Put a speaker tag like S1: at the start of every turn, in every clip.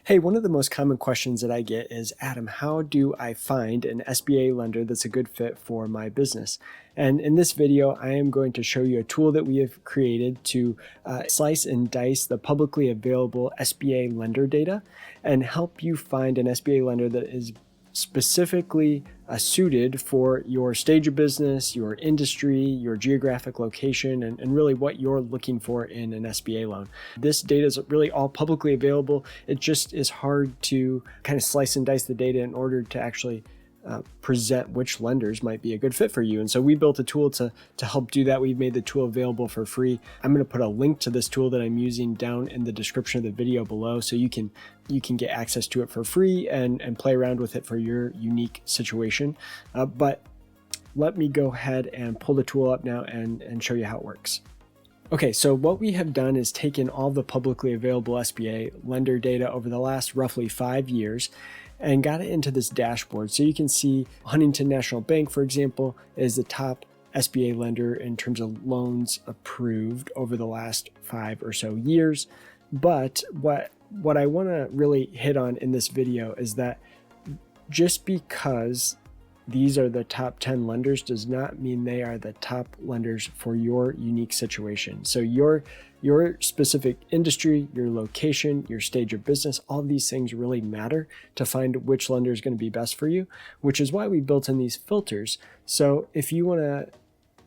S1: Hey, one of the most common questions that I get is, Adam, how do I find an SBA lender that's a good fit for my business? And in this video, I am going to show you a tool that we have created to slice and dice the publicly available SBA lender data and help you find an SBA lender that is specifically suited for your stage of business, your industry, your geographic location, and really what you're looking for in an SBA loan. This data is really all publicly available. It just is hard to kind of slice and dice the data in order to actually present which lenders might be a good fit for you. And so we built a tool to help do that. We've made the tool available for free. I'm going to put a link to this tool that I'm using down in the description of the video below, so you can get access to it for free and play around with it for your unique situation. But let me go ahead and pull the tool up now and show you how it works. Okay, so what we have done is taken all the publicly available SBA lender data over the last roughly 5 years and got it into this dashboard. So you can see Huntington National Bank, for example, is the top SBA lender in terms of loans approved over the last 5 or so years. But what I want to really hit on in this video is that just because these are the top 10 lenders does not mean they are the top lenders for your unique situation. So your specific industry, your location, your stage of business, all of these things really matter to find which lender is going to be best for you, which is why we built in these filters. So if you want to,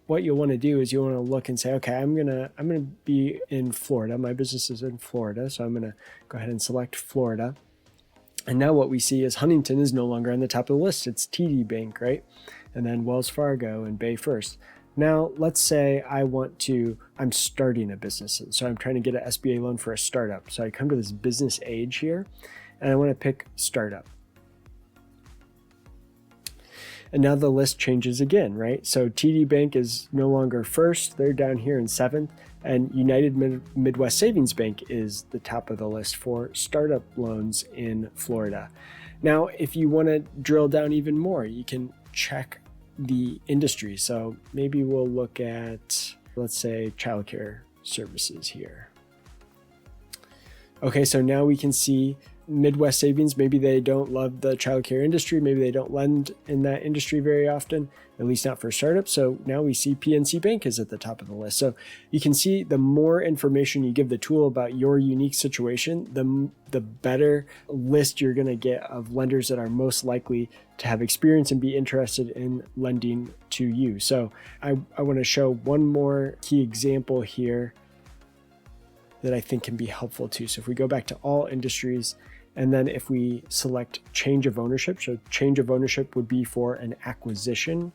S1: what you'll want to do is you'll want to look and say, okay, I'm gonna be in Florida. My business is in Florida, so I'm gonna go ahead and select Florida. And now what we see is Huntington is no longer on the top of the list. It's TD Bank, right? And then Wells Fargo and Bay First. Now, let's say I'm starting a business. So I'm trying to get an SBA loan for a startup. So I come to this business age here, and I want to pick startup. And now the list changes again, right? So TD Bank is no longer first. They're down here in 7th. And United Midwest Savings Bank is the top of the list for startup loans in Florida. Now, if you want to drill down even more, you can check the industry. So maybe we'll look at, let's say, childcare services here. Okay, so now we can see Midwest Savings, maybe they don't love the childcare industry. Maybe they don't lend in that industry very often, at least not for startups. So now we see PNC Bank is at the top of the list. So you can see the more information you give the tool about your unique situation, the better list you're going to get of lenders that are most likely to have experience and be interested in lending to you. So I want to show one more key example here that I think can be helpful too. So if we go back to all industries, and then if we select change of ownership, so change of ownership would be for an acquisition.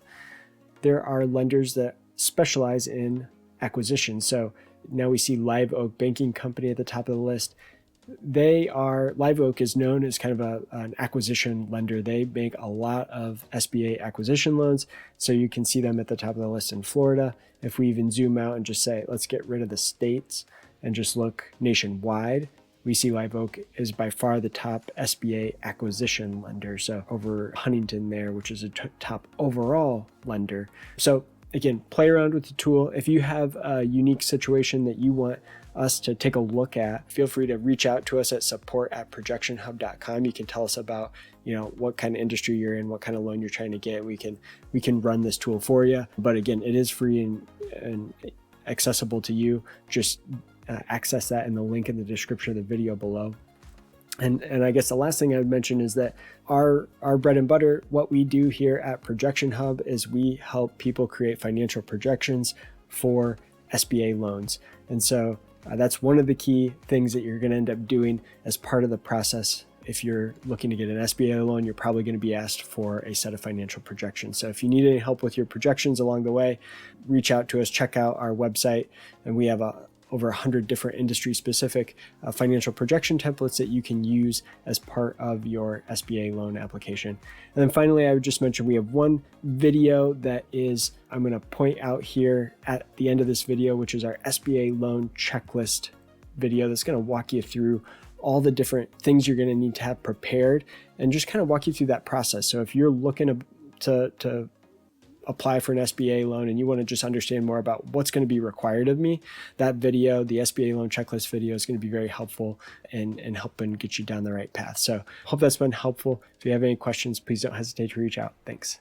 S1: There are lenders that specialize in acquisition. So now we see Live Oak Banking Company at the top of the list. Live Oak is known as kind of an acquisition lender. They make a lot of SBA acquisition loans. So you can see them at the top of the list in Florida. If we even zoom out and just say, let's get rid of the states and just look nationwide, we see Live Oak is by far the top SBA acquisition lender. So over Huntington there, which is a top overall lender. So again, play around with the tool. If you have a unique situation that you want us to take a look at, feel free to reach out to us at support@ProjectionHub.com. You can tell us about, what kind of industry you're in, what kind of loan you're trying to get. We can run this tool for you. But again, it is free and accessible to you. Just access that in the link in the description of the video below. And I guess the last thing I would mention is that our bread and butter, what we do here at ProjectionHub is we help people create financial projections for SBA loans. And so that's one of the key things that you're going to end up doing as part of the process. If you're looking to get an SBA loan, you're probably going to be asked for a set of financial projections. So if you need any help with your projections along the way, reach out to us, check out our website, and we have over 100 different industry-specific financial projection templates that you can use as part of your SBA loan application. And then finally, I would just mention we have one video that I'm going to point out here at the end of this video, which is our SBA loan checklist video that's going to walk you through all the different things you're going to need to have prepared and just kind of walk you through that process. So if you're looking to apply for an SBA loan and you want to just understand more about what's going to be required of me, that video, the SBA loan checklist video, is going to be very helpful and helping get you down the right path. So hope that's been helpful. If you have any questions, please don't hesitate to reach out. Thanks.